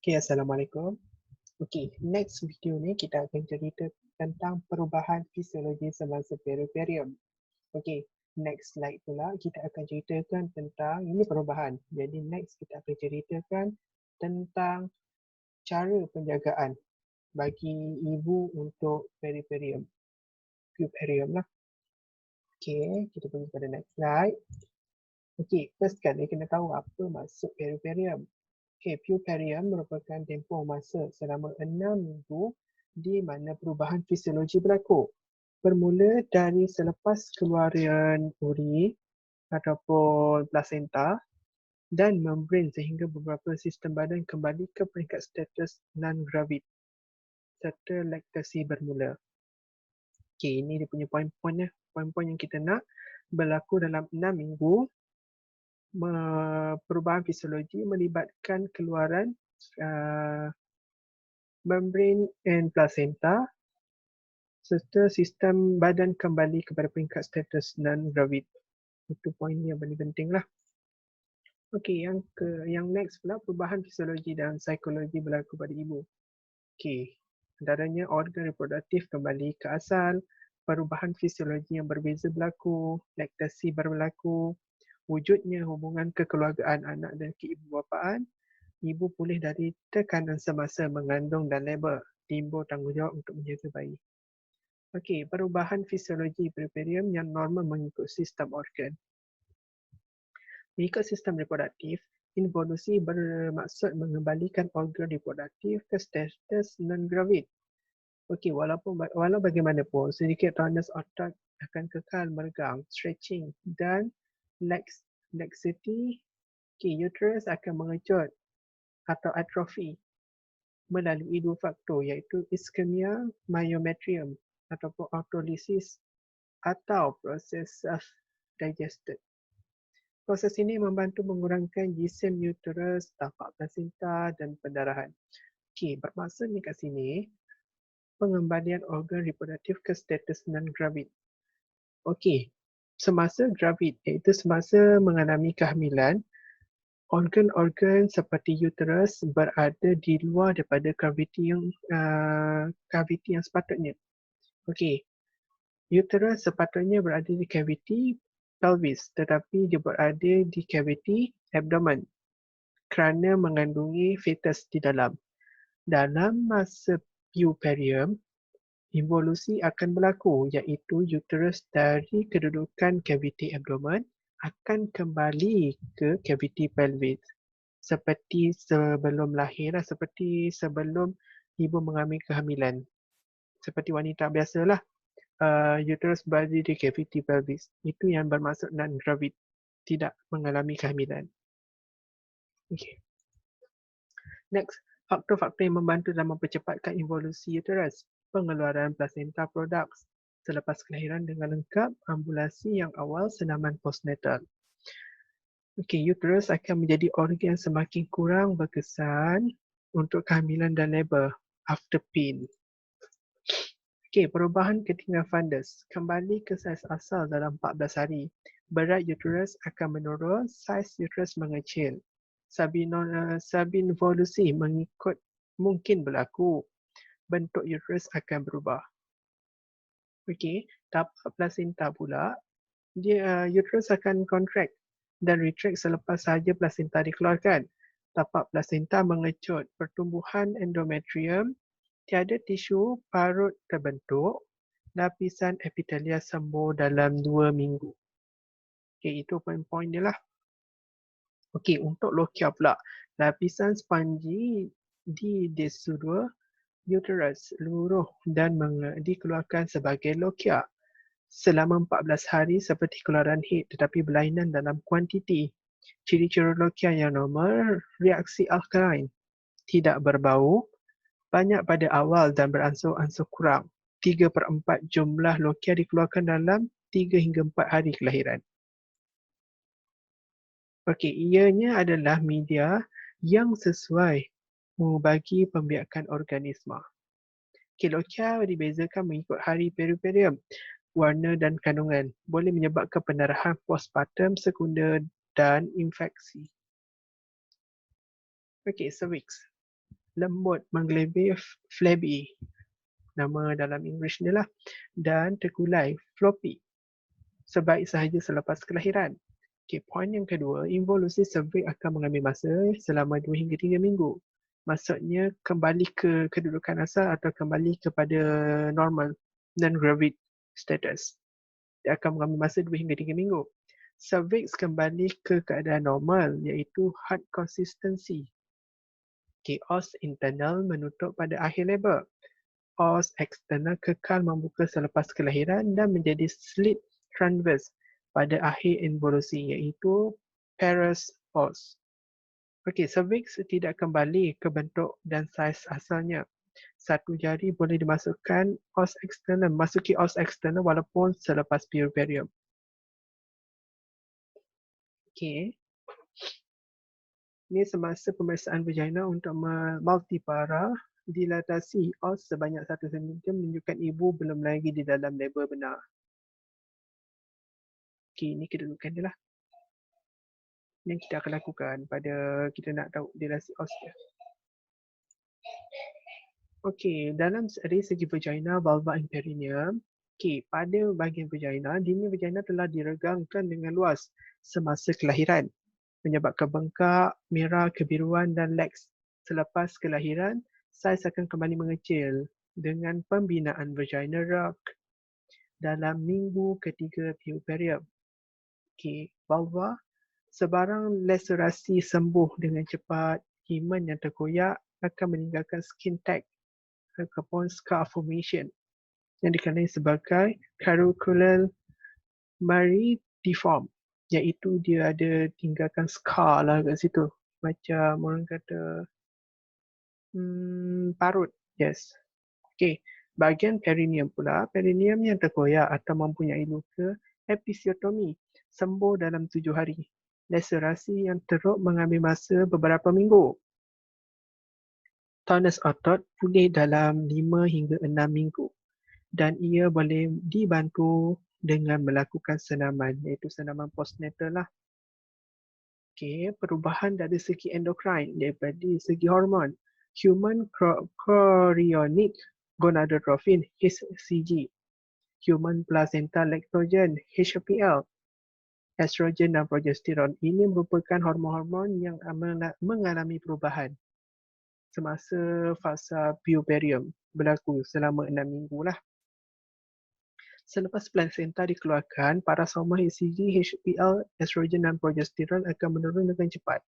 Okay, Assalamualaikum. Okay, next video ni kita akan cerita tentang perubahan fisiologi semasa periperium. Okay, next slide pula kita akan ceritakan tentang, ini perubahan. Jadi next kita akan ceritakan tentang cara penjagaan bagi ibu untuk periperium. Puerperium lah. Okay, kita pergi pada next slide. Okay, first kali kena tahu apa maksud periperium. Okay, puerperium merupakan tempoh masa selama 6 minggu di mana perubahan fisiologi berlaku. Bermula dari selepas keluaran uri ataupun plasenta dan membran sehingga beberapa sistem badan kembali ke peringkat status non-gravid serta laktasi bermula. Okay, ini dia punya poin-poinnya. Poin-poin yang kita nak berlaku dalam 6 minggu. Perubahan fisiologi melibatkan keluaran membran and placenta serta sistem badan kembali kepada peringkat status non-gravid. Itu poin yang paling penting lah. Okey, yang next pula perubahan fisiologi dan psikologi berlaku pada ibu. Okey, antaranya organ reproduktif kembali ke asal, perubahan fisiologi yang berbeza berlaku, laktasi berlaku, wujudnya hubungan kekeluargaan anak dan keibubapaan, ibu pulih dari tekanan semasa mengandung dan labor, timbul tanggungjawab untuk menjaga bayi. Okey, perubahan fisiologi puerperium yang normal mengikut sistem organ. Mengikut sistem reproduktif, involusi bermaksud mengembalikan organ reproduktif ke status non-gravid. Okey, walau bagaimanapun, sedikit tonus otot akan kekal meregang, stretching dan laxity. Uterus akan mengecut atau atrofi melalui dua faktor iaitu ischemia myometrium ataupun autolysis atau proses self-digested. Proses ini membantu mengurangkan jisim uterus, tapak plasenta dan pendarahan. Okey, bermaksud ni kat sini pengembalian organ reproduktif ke status non-gravid. Okey, semasa gravid iaitu semasa mengalami kehamilan, organ-organ seperti uterus berada di luar daripada kaviti yang sepatutnya. Okey, uterus sepatutnya berada di kaviti pelvis tetapi dia berada di kaviti abdomen kerana mengandungi fetus di dalam. Dalam masa puerperium, involusi akan berlaku iaitu uterus dari kedudukan kaviti abdomen akan kembali ke kaviti pelvis seperti sebelum lahir, seperti sebelum ibu mengalami kehamilan. Seperti wanita biasalah, uterus berada di kaviti pelvis. Itu yang bermaksud non-gravid, tidak mengalami kehamilan. Okay. Next, faktor-faktor yang membantu dalam mempercepatkan involusi uterus. Pengeluaran placenta products selepas kelahiran dengan lengkap, ambulasi yang awal, senaman postnatal. Okey, uterus akan menjadi organ yang semakin kurang berkesan untuk kehamilan dan labor after pain. Okey, perubahan ketinggian fundus kembali ke saiz asal dalam 14 hari. Berat uterus akan menurun, saiz uterus mengecil. Subinvolusi mengikut mungkin berlaku. Bentuk uterus akan berubah. Okey, tapak plasenta pula, uterus akan contract dan retract selepas sahaja plasenta dikeluarkan. Tapak plasenta mengecut, pertumbuhan endometrium, tiada tisu parut terbentuk, lapisan epitelia sembuh dalam 2 minggu. Okey, itu poin-poin dia lah. Okey, untuk lokia pula, lapisan spongy di desudua uterus luruh dan dikeluarkan sebagai lokia selama 14 hari seperti keluaran head tetapi berlainan dalam kuantiti. Ciri-ciri lokia yang normal, reaksi alkaline, tidak berbau, banyak pada awal dan beransur-ansur kurang. 3/4 jumlah lokia dikeluarkan dalam 3 hingga 4 hari kelahiran. Okey, ianya adalah media yang sesuai bagi pembiakan organisma. Okey, lokia dibezakan mengikut hari puerperium, warna dan kandungan. Boleh menyebabkan pendarahan postpartum, sekunder dan infeksi. Okey, cervix. lembut, menggelebih, flabby. Nama dalam English ni lah. Dan terkulai, floppy. Sebaik sahaja selepas kelahiran. Okay, poin yang kedua, involusi cervix akan mengambil masa selama 2 hingga 3 minggu. Maksudnya kembali ke kedudukan asal atau kembali kepada normal, non-gravid status. Dia akan mengambil masa 2 hingga 3 minggu. Cervix kembali ke keadaan normal iaitu heart consistency. Okay, os internal menutup pada akhir labor. Os eksternal kekal membuka selepas kelahiran dan menjadi slit transverse pada akhir involusi iaitu parous os. Okey, cervix tidak kembali ke bentuk dan saiz asalnya. Satu jari boleh dimasukkan os eksternal, masuki os eksternal walaupun selepas puerperium. Okey. Ini semasa pemeriksaan vagina untuk multipara, dilatasi os sebanyak 1 cm menunjukkan ibu belum lagi di dalam labor benar. Okey, ini kedudukan dia lah. Yang kita akan lakukan pada kita nak tahu dilasi os dia. Okey, dalam dari segi vagina, vulva and perineum, okey, pada bahagian vagina, dinding vagina telah diregangkan dengan luas semasa kelahiran, menyebabkan bengkak, merah, kebiruan dan lax. Selepas kelahiran, saiz akan kembali mengecil dengan pembinaan vagina rock dalam minggu ketiga puerperium. Okey, vulva, sebarang laserasi sembuh dengan cepat, himen yang terkoyak akan meninggalkan skin tag ataupun scar formation yang dikenali sebagai carunculum maritiform, iaitu dia ada tinggalkan scar lah kat situ. Macam orang kata parut. Yes. Okey. Bahagian perineum pula, perineum yang terkoyak atau mempunyai luka episiotomi sembuh dalam 7 hari. Laserasi yang teruk mengambil masa beberapa minggu. Tonus otot pulih dalam 5 hingga 6 minggu dan ia boleh dibantu dengan melakukan senaman iaitu senaman postnatal lah. Okey, perubahan dari segi endokrin daripada segi hormon. Human chorionic gonadotropin HCG, human placental lactogen HPL, estrogen dan progesteron. Ini merupakan hormon-hormon yang mengalami perubahan semasa fasa puerperium berlaku selama 6 minggu lah. Selepas placenta dikeluarkan, paras hormon HCG, HPL, estrogen dan progesteron akan menurun dengan cepat.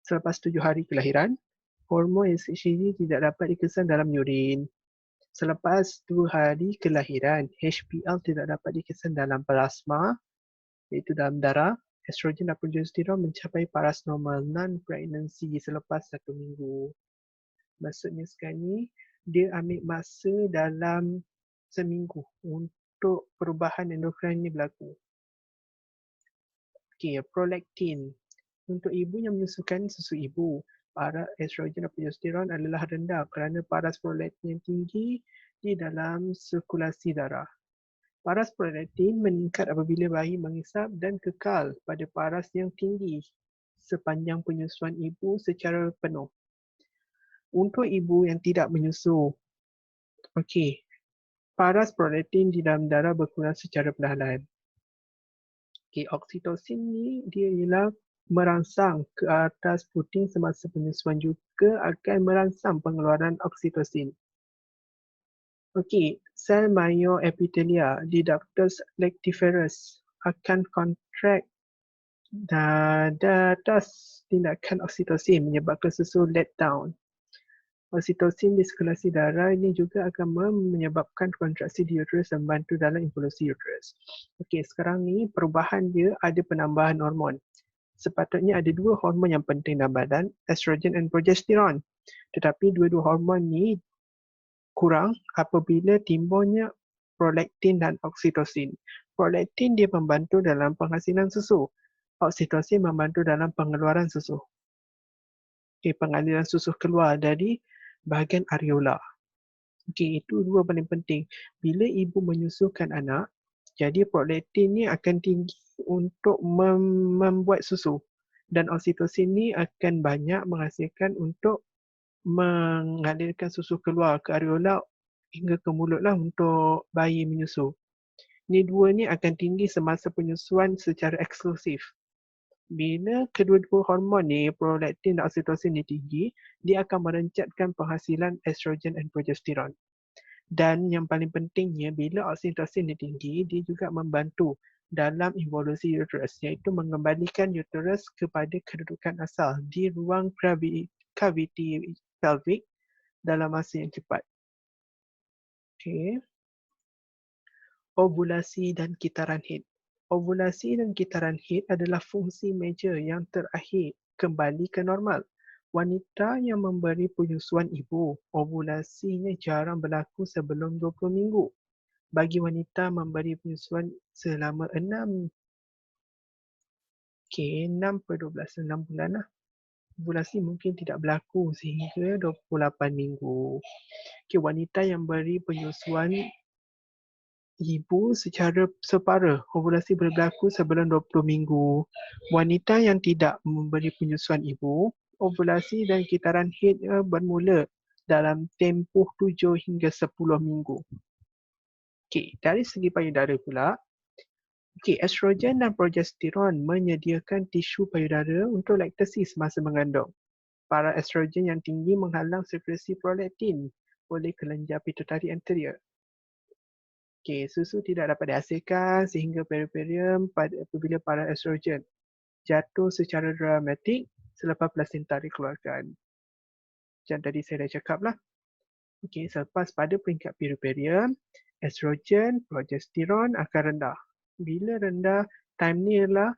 Selepas 7 hari kelahiran, hormon HCG tidak dapat dikesan dalam urin. Selepas 2 hari kelahiran, HPL tidak dapat dikesan dalam plasma, iaitu dalam darah. Estrogen dan progesteron mencapai paras normal non-pregnancy selepas 1 minggu. Maksudnya sekarang ni, dia ambil masa dalam seminggu untuk perubahan endokrin ni berlaku. Okey, prolaktin. Untuk ibu yang menyusukan susu ibu, paras estrogen dan progesteron adalah rendah kerana paras prolaktin yang tinggi di dalam sirkulasi darah. Paras prolaktin meningkat apabila bayi mengisap dan kekal pada paras yang tinggi sepanjang penyusuan ibu secara penuh. Untuk ibu yang tidak menyusu, okey, paras prolaktin di dalam darah berkurang secara perlahan. Okey, oksitosin ni dia ialah merangsang ke atas puting semasa penyusuan juga akan merangsang pengeluaran oksitosin. Okey, sel myoepithelia di ductus lactiferus akan kontrak atas tindakan oksitosin menyebabkan susu let down. Oksitosin di sirkulasi darah ini juga akan menyebabkan kontraksi di uterus dan membantu dalam involusi uterus. Okey, sekarang ni perubahan dia ada penambahan hormon. Sepatutnya ada 2 hormon yang penting dalam badan, estrogen dan progesteron. Tetapi dua-dua hormon ni kurang apabila timbulnya prolaktin dan oksitosin. Prolaktin dia membantu dalam penghasilan susu. Oksitosin membantu dalam pengeluaran susu. Okey, pengaliran susu keluar dari bahagian areola. Okey, itu 2 paling penting. Bila ibu menyusukan anak, jadi prolaktin ni akan tinggi untuk membuat susu dan oksitosin ni akan banyak menghasilkan untuk mengalirkan susu keluar ke areola hingga ke mulut lah untuk bayi menyusu. Ni dua ni akan tinggi semasa penyusuan secara eksklusif. Bila kedua-dua hormon ni, prolaktin dan oksitosin ni tinggi, dia akan merencatkan penghasilan estrogen dan progesteron. Dan yang paling pentingnya, bila oksitosin ni tinggi, dia juga membantu dalam evolusi uterus, iaitu mengembalikan uterus kepada kedudukan asal di ruang kaviti pelvic dalam masa yang cepat. Okay. Ovulasi dan kitaran haid. Ovulasi dan kitaran haid adalah fungsi major yang terakhir kembali ke normal. Wanita yang memberi penyusuan ibu, ovulasinya jarang berlaku sebelum 20 minggu. Bagi wanita memberi penyusuan selama 6 per 12, 6 bulan lah. Ovulasi mungkin tidak berlaku sehingga 28 minggu. Wanita yang beri penyusuan ibu secara separa, ovulasi boleh berlaku sebelum 20 minggu. Wanita yang tidak memberi penyusuan ibu, ovulasi dan kitaran haid bermula dalam tempoh 7 hingga 10 minggu. Dari segi payudara pula, estrogen dan progesteron menyediakan tisu payudara untuk laktasi semasa mengandung. Para estrogen yang tinggi menghalang sekresi prolaktin oleh kelenjar pituitari anterior. Susu tidak dapat dihasilkan sehingga periperium apabila para estrogen jatuh secara dramatik selepas plasenta dikeluarkan. Macam tadi saya dah cakap lah. Selepas pada peringkat periperium, estrogen, progesteron akan rendah. Bila rendah, time ni ialah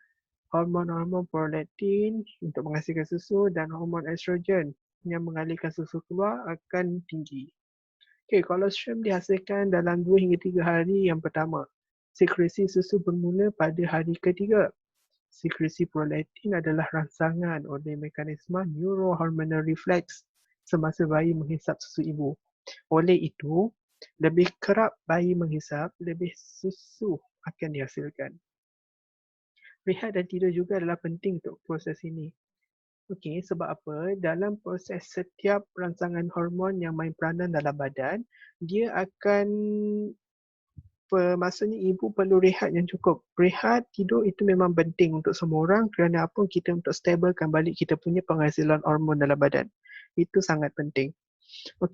hormon-hormon prolaktin untuk menghasilkan susu dan hormon estrogen yang mengalirkan susu keluar akan tinggi. Kolostrum dihasilkan dalam 2 hingga 3 hari yang pertama. Sekresi susu bermula pada hari ketiga. Sekresi prolaktin adalah rangsangan oleh mekanisme neurohormonal reflex semasa bayi menghisap susu ibu. Oleh itu, lebih kerap bayi menghisap, lebih susu akan dihasilkan. Rehat dan tidur juga adalah penting untuk proses ini. Sebab apa? Dalam proses setiap rangsangan hormon yang main peranan dalam badan, dia akan, maksudnya ibu perlu rehat yang cukup. Rehat, tidur itu memang penting untuk semua orang kerana apa? Kita untuk stabilkan balik kita punya penghasilan hormon dalam badan. Itu sangat penting.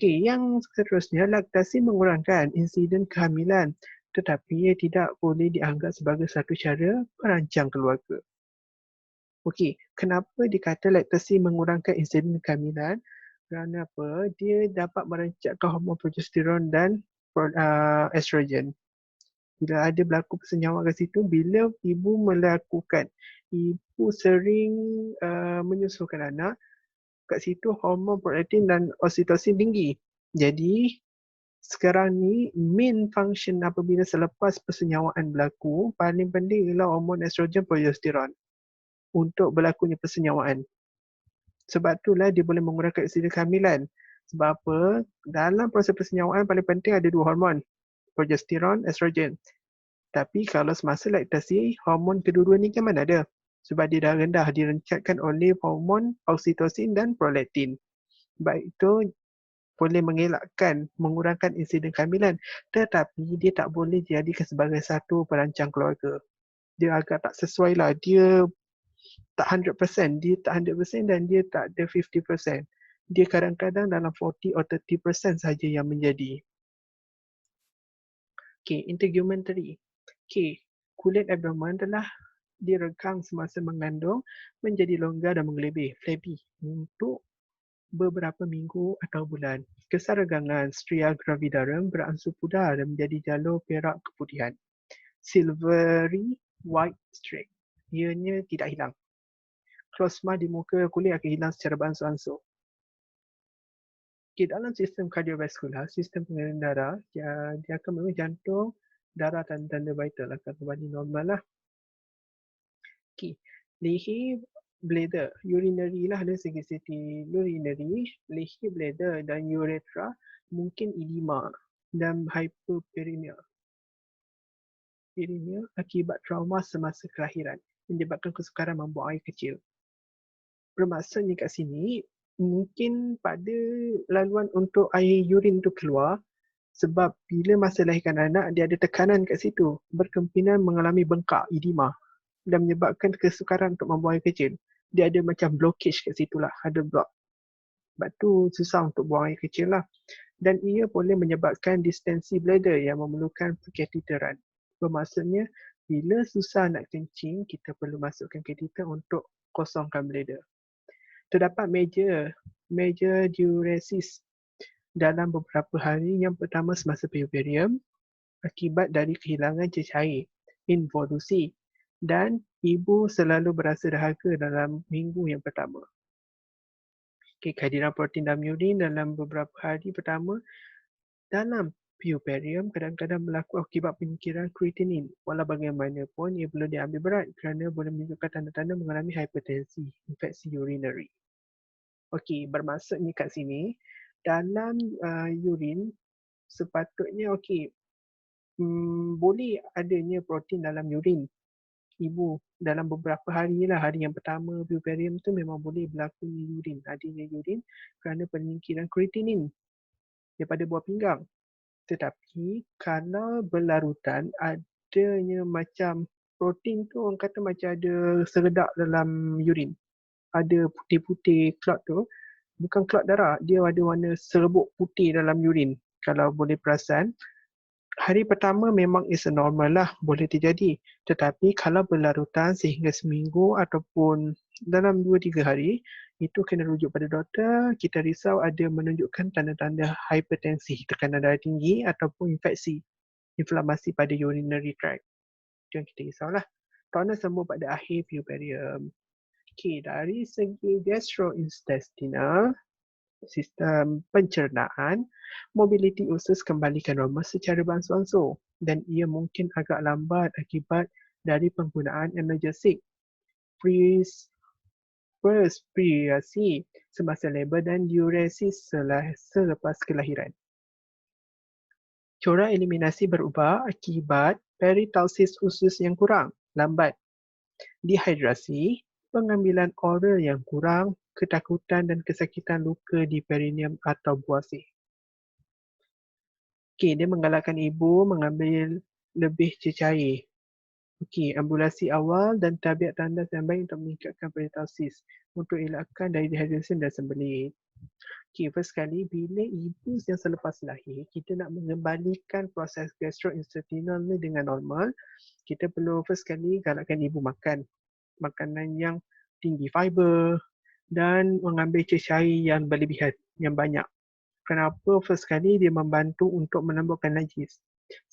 Yang seterusnya, laktasi mengurangkan insiden kehamilan tetapi ia tidak boleh dianggap sebagai satu cara merancang keluarga. Kenapa dikata laktasi mengurangkan insiden kehamilan? Kerana apa? Dia dapat merancangkan hormon progesteron dan estrogen. Bila ada berlaku persenyawa kat situ, bila ibu melakukan, ibu sering menyusukan anak, kat situ hormon prolaktin dan oksitosin tinggi. Jadi, sekarang ni main function apabila selepas persenyawaan berlaku, paling penting ialah hormon estrogen progesteron untuk berlakunya persenyawaan. Sebab itulah dia boleh mengurangkan insiden kehamilan. Sebab apa? Dalam proses persenyawaan paling penting ada 2 hormon, progesteron, estrogen. Tapi kalau semasa laktasi, hormon kedua-dua ni kan mana ada? Sebab dia dah rendah, direncatkan oleh hormon oksitosin dan prolaktin. Sebab itu boleh mengelakkan, mengurangkan insiden kehamilan. Tetapi dia tak boleh dijadikan sebagai satu perancang keluarga. Dia agak tak sesuai lah. Dia tak 100%, dia tak 100% dan dia tak ada 50%. Dia kadang-kadang dalam 40 atau 30% saja yang menjadi. Integumentary. Kulit abdomen telah direkang semasa mengandung menjadi longgar dan mengelebih, flabby, untuk beberapa minggu atau bulan. Kesar regangan stria gravidarum beransur pudar dan menjadi jalur perak keputihan. Silvery white streak. Ianya tidak hilang. Klosma di muka kulit akan hilang secara beransur-ansur. Dalam sistem kardiovaskular, sistem pengaliran darah, dia akan memenuhi jantung, darah dan tanda vital akan kembali normal lah. Leher, bladder, urinary lah dari segi urinary, leher, bladder dan urethra mungkin edema dan hyperperemia. Akibat trauma semasa kelahiran menyebabkan kesukaran membuang air kecil. Bermaksudnya kat sini, mungkin pada laluan untuk air urin tu keluar, sebab bila masa lahirkan anak, dia ada tekanan kat situ, berkemungkinan mengalami bengkak, edema, dan menyebabkan kesukaran untuk membuang air kecil. Dia ada macam blockage kat situ lah, ada block. Sebab tu susah untuk buang air kecil lah. Dan ia boleh menyebabkan distensi bladder yang memerlukan catheteran. Bermaksudnya, bila susah nak kencing, kita perlu masukkan catheter untuk kosongkan bladder. Terdapat major diuresis dalam beberapa hari yang pertama semasa puerperium akibat dari kehilangan cecair, involusi, dan ibu selalu berasa dahaga dalam minggu yang pertama. Kehadiran protein dalam urin dalam beberapa hari pertama dalam puerperium kadang-kadang berlaku akibat penyingkiran kreatinin. Walau bagaimanapun, ia perlu diambil berat kerana boleh menunjukkan tanda-tanda mengalami hipertensi, infeksi urinary. Okey, bermaksudnya kat sini, dalam urin sepatutnya boleh adanya protein dalam urin ibu dalam beberapa hari lah. Hari yang pertama puerperium tu memang boleh berlaku adanya urin kerana penyingkiran kreatinin daripada buah pinggang. Tetapi kalau berlarutan, adanya macam protein tu orang kata macam ada seredak dalam urin. Ada putih-putih clot tu, bukan clot darah, dia ada warna serbuk putih dalam urin. Kalau boleh perasan, hari pertama memang is normal lah, boleh terjadi. Tetapi kalau berlarutan sehingga seminggu ataupun dalam 2-3 hari, itu kena rujuk pada doktor. Kita risau ada menunjukkan tanda-tanda hipertensi, tekanan darah tinggi ataupun inflamasi pada urinary tract. Itu yang kita risaulah. Kerana sembuh pada akhir puerperium. Okey, dari segi gastrointestinal, sistem pencernaan, mobiliti usus kembalikan normal secara beransur-ansur dan ia mungkin agak lambat akibat dari penggunaan analgesik, respirasi semasa labor dan diuresis selepas kelahiran. Corak eliminasi berubah akibat peritausis usus yang kurang, lambat, dehidrasi, pengambilan oral yang kurang, ketakutan dan kesakitan luka di perineum atau buasih. Okey, dia menggalakkan ibu mengambil lebih cecair. Okey, ambulasi awal dan tabiat tandas yang baik untuk meningkatkan peritausis untuk elakkan dari dehydration dan sembelit. Okey, first sekali, bila ibu yang selepas lahir, kita nak mengembalikan proses gastrointestinal ni dengan normal, kita perlu first sekali galakkan ibu makan makanan yang tinggi fiber dan mengambil cecair yang berlebihan, yang banyak. Kenapa? First sekali dia membantu untuk menembukkan najis.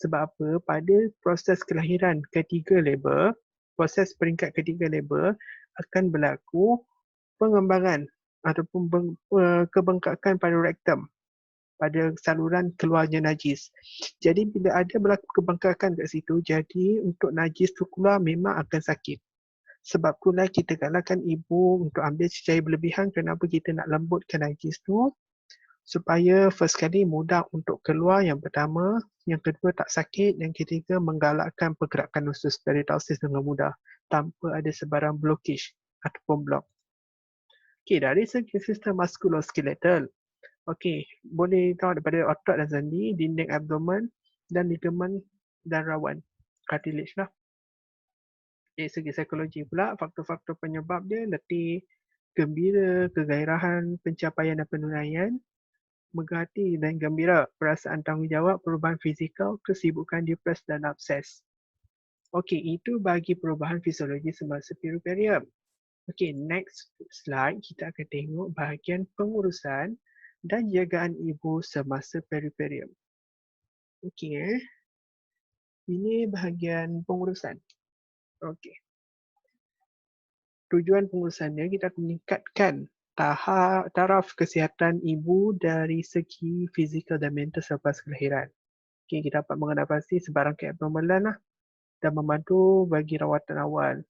Sebab apa? Pada proses kelahiran ketiga labor, proses peringkat ketiga labor akan berlaku pengembangan ataupun kebengkakan pada rektum, pada saluran keluarnya najis. Jadi bila ada berlaku kebengkakan kat situ, jadi untuk najis tu keluar memang akan sakit. Sebab itulah kita galakkan ibu untuk ambil cecair berlebihan. Kenapa kita nak lembutkan najis tu? Supaya first kali mudah untuk keluar yang pertama, yang kedua tak sakit, yang ketiga menggalakkan pergerakan usus peritausis dengan mudah tanpa ada sebarang blockage ataupun block. Okey, dari segi sistem musculoskeletal, okey, boleh tahu daripada otot dan sendi, dinding abdomen dan ligamen dan rawan, cartilage lah. Dari segi psikologi pula, faktor-faktor penyebab dia letih, gembira, kegairahan, pencapaian dan penunaian, megah hati dan gembira, perasaan tanggungjawab, perubahan fizikal, kesibukan, depres dan abses. Okey, itu bagi perubahan fisiologi semasa puerperium. Okey, next slide kita akan tengok bahagian pengurusan dan jagaan ibu semasa puerperium. Okey, ini bahagian pengurusan. Okey. Tujuan pengurusannya kita akan meningkatkan taraf kesihatan ibu dari segi fizikal dan mental selepas kelahiran. Okay, kita dapat mengatasi sebarang keabnormalan lah dan membantu bagi rawatan awal.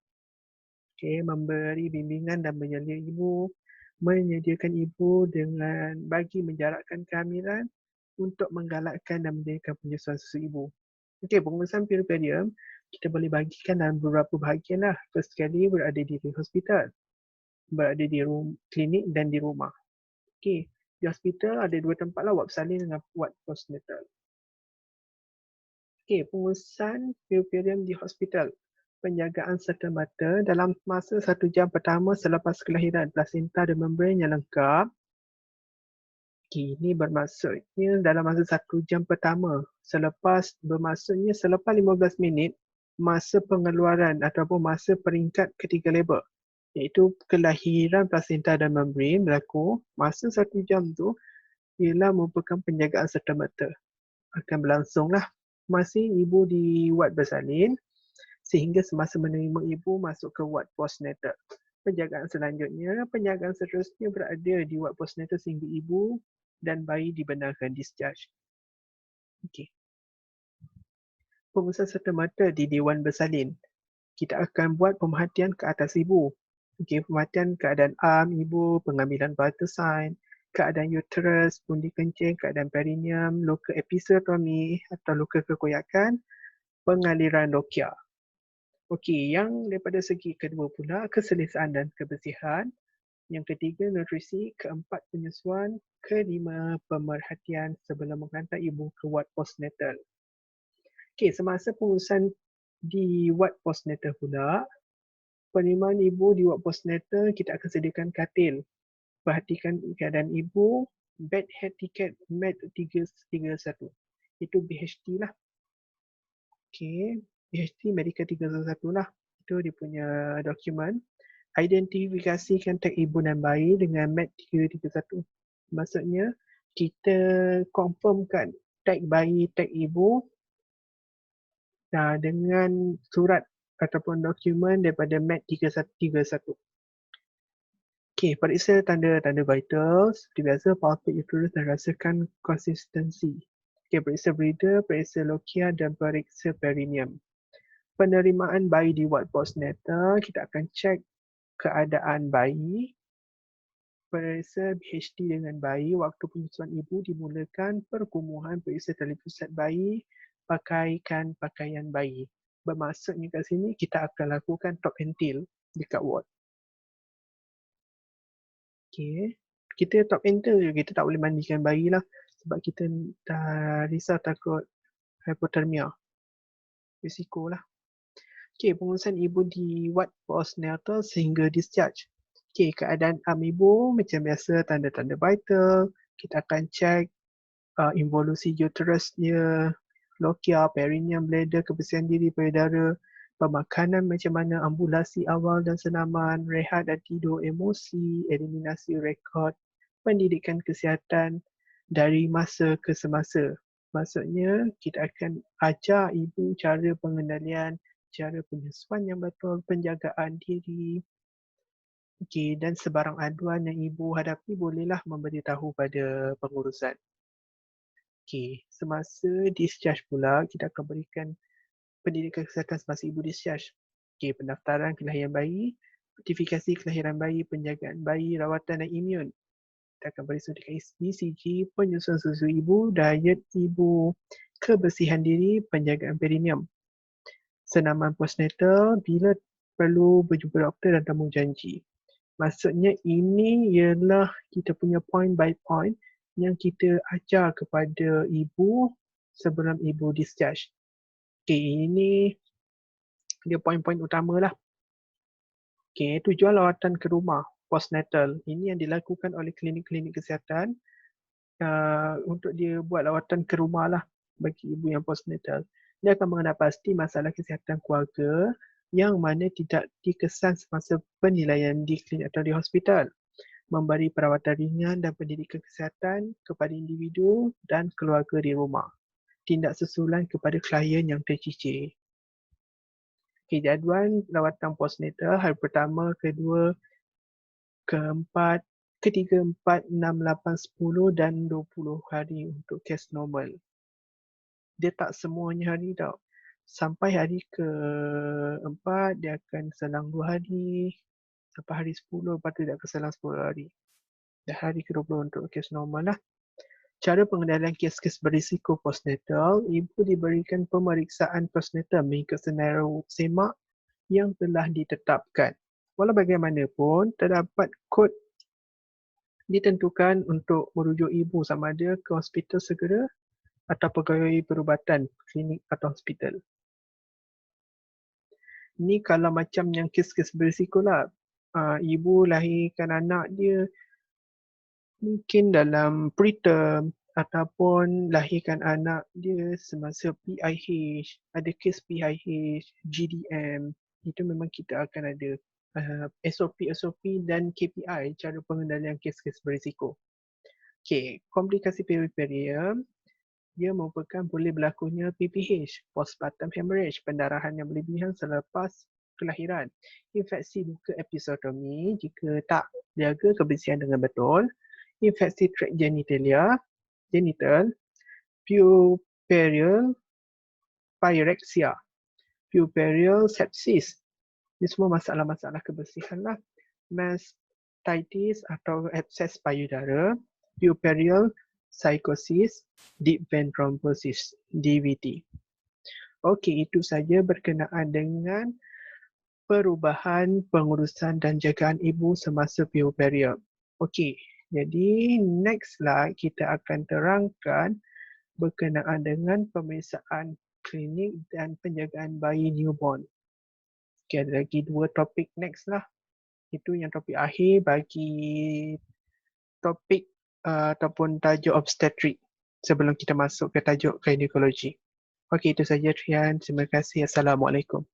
Okay, memberi bimbingan dan menyelia ibu, menyediakan ibu dengan bagi menjarakkan kehamilan untuk menggalakkan dan menjadikan penyusuan susu ibu. Okay, pengurusan puerperium kita boleh bagikan dalam beberapa bahagian lah. First sekali berada di hospital, berada di klinik dan di rumah. Okey, di hospital ada dua tempat lah, ward bersalin dengan ward postnatal. Okey, pengurusan puerperium di hospital. Penjagaan serta-merta dalam masa 1 jam pertama selepas kelahiran, plasenta dan membran yang lengkap. Okey, ini bermaksudnya dalam masa 1 jam pertama. Bermaksudnya selepas 15 minit masa pengeluaran ataupun masa peringkat ketiga labor, iaitu kelahiran plasenta dan membran berlaku, masa 1 jam tu ialah merupakan penjagaan serta-merta. Akan berlangsunglah masih ibu di wad bersalin sehingga semasa menerima ibu masuk ke wad postnatal. Penjagaan seterusnya berada di wad postnatal sehingga ibu dan bayi dibenarkan discharge. Okey. Pengurusan serta-merta di Dewan Bersalin. Kita akan buat pemerhatian ke atas ibu. Okey, pemerhatian keadaan ibu, pengambilan vital sign, keadaan uterus, pundi kencing, keadaan perineum, luka episiotomi atau luka kekoyakan, pengaliran lokia. Okey, yang daripada segi kedua pula, keselesaan dan kebersihan. Yang ketiga, nutrisi. Keempat, penyusuan. Kelima, pemerhatian sebelum menghantar ibu ke wad postnatal. Okey, semasa pengurusan di wad postnatal pula, penerimaan ibu di wad postnatal, kita akan sediakan katil. Perhatikan keadaan ibu, bed head ticket med 331. Itu BHT lah. Okey, BHT medical 311 lah. Itu dia punya dokumen. Identifikasikan tag ibu dan bayi dengan med 331. Maksudnya, kita confirmkan tag bayi, tag ibu dengan surat ataupun dokumen daripada med 331. Okey, periksa tanda-tanda vital. Seperti biasa, palpate uterus dan rasakan konsistensi. Okey, periksa breather, periksa lokia dan periksa perineum. Penerimaan bayi di ward postnatal, kita akan cek keadaan bayi. Periksa BHT dengan bayi. Waktu penyusuan ibu dimulakan perkumuhan, periksa tali pusat bayi, pakaikan pakaian bayi. Bermaksudnya kat sini kita akan lakukan top and tail dekat ward. Okey. Kita top and tail je, kita tak boleh mandikan bayi lah sebab kita dah risau takut hypothermia. Risiko lah. Okey, pengurusan ibu di ward postnatal sehingga discharge. Okey, keadaan ibu macam biasa, tanda-tanda vital. Kita akan cek involusi uterusnya, lokia, perineum, bladder, kebersihan diri, payudara, pemakanan macam mana, ambulasi awal dan senaman, rehat dan tidur, emosi, eliminasi rekod, pendidikan kesihatan dari masa ke semasa. Maksudnya, kita akan ajar ibu cara pengendalian, cara penyusuan yang betul, penjagaan diri. Okey, dan sebarang aduan yang ibu hadapi bolehlah memberitahu pada pengurusan. Okey, semasa discharge pula, kita akan berikan pendidikan kesihatan semasa ibu discharge. Okey, pendaftaran kelahiran bayi, notifikasi kelahiran bayi, penjagaan bayi, rawatan dan imun. Kita akan beri suntikan BCG, penyusuan susu ibu, diet ibu, kebersihan diri, penjagaan perineum. Senaman postnatal bila perlu berjumpa doktor dan temu janji. Maksudnya ini ialah kita punya point by point yang kita ajar kepada ibu sebelum ibu discharge. Okey, ini dia poin-poin utama lah. Okey, tujuan lawatan ke rumah postnatal. Ini yang dilakukan oleh klinik-klinik kesihatan untuk dia buat lawatan ke rumah lah bagi ibu yang postnatal. Dia akan mengenal pasti masalah kesihatan keluarga yang mana tidak dikesan semasa penilaian di klinik atau di hospital. Memberi perawatan ringan dan pendidikan kesihatan kepada individu dan keluarga di rumah. Tindak susulan kepada klien yang tercicir. Okay, jadual lawatan postnatal hari pertama, kedua, keempat, ketiga, 4, 6, 8, 10 dan 20 hari untuk kes normal. Dia tak semuanya hari tau. Sampai hari ke-4 dia akan selang 2 hari. Sampai hari 10 lepas tu dia akan selang 10 hari. Dan hari ke-20 untuk kes normal lah. Cara pengendalian kes-kes berisiko postnatal, ibu diberikan pemeriksaan postnatal mengikut senario semak yang telah ditetapkan. Walau bagaimanapun, terdapat kod ditentukan untuk merujuk ibu sama ada ke hospital segera atau pegawai perubatan klinik atau hospital. Ni kalau macam yang kes-kes berisiko lah. Ibu lahirkan anak dia mungkin dalam preterm ataupun lahirkan anak dia semasa PIH, ada kes PIH, GDM, itu memang kita akan ada SOP dan KPI cara pengendalian kes-kes berisiko. Okey, komplikasi periperium dia merupakan boleh berlakunya PPH, postpartum hemorrhage, pendarahan yang berlebihan selepas kelahiran. Infeksi luka episiotomi jika tak jaga kebersihan dengan betul. Infeksi trakt genital, puerperal pyrexia, puerperal sepsis. Ini semua masalah-masalah kebersihan lah. Mastitis atau abses payudara, puerperal psychosis, deep vein thrombosis, DVT. Okey, itu saja berkenaan dengan perubahan pengurusan dan jagaan ibu semasa puerperium. Okey, jadi next slide kita akan terangkan berkenaan dengan pemeriksaan klinik dan penjagaan bayi newborn. Okey, ada lagi 2 topik next lah. Itu yang topik akhir bagi topik ataupun tajuk obstetrik sebelum kita masuk ke tajuk gynecology. Okey, itu saja Trian. Terima kasih. Assalamualaikum.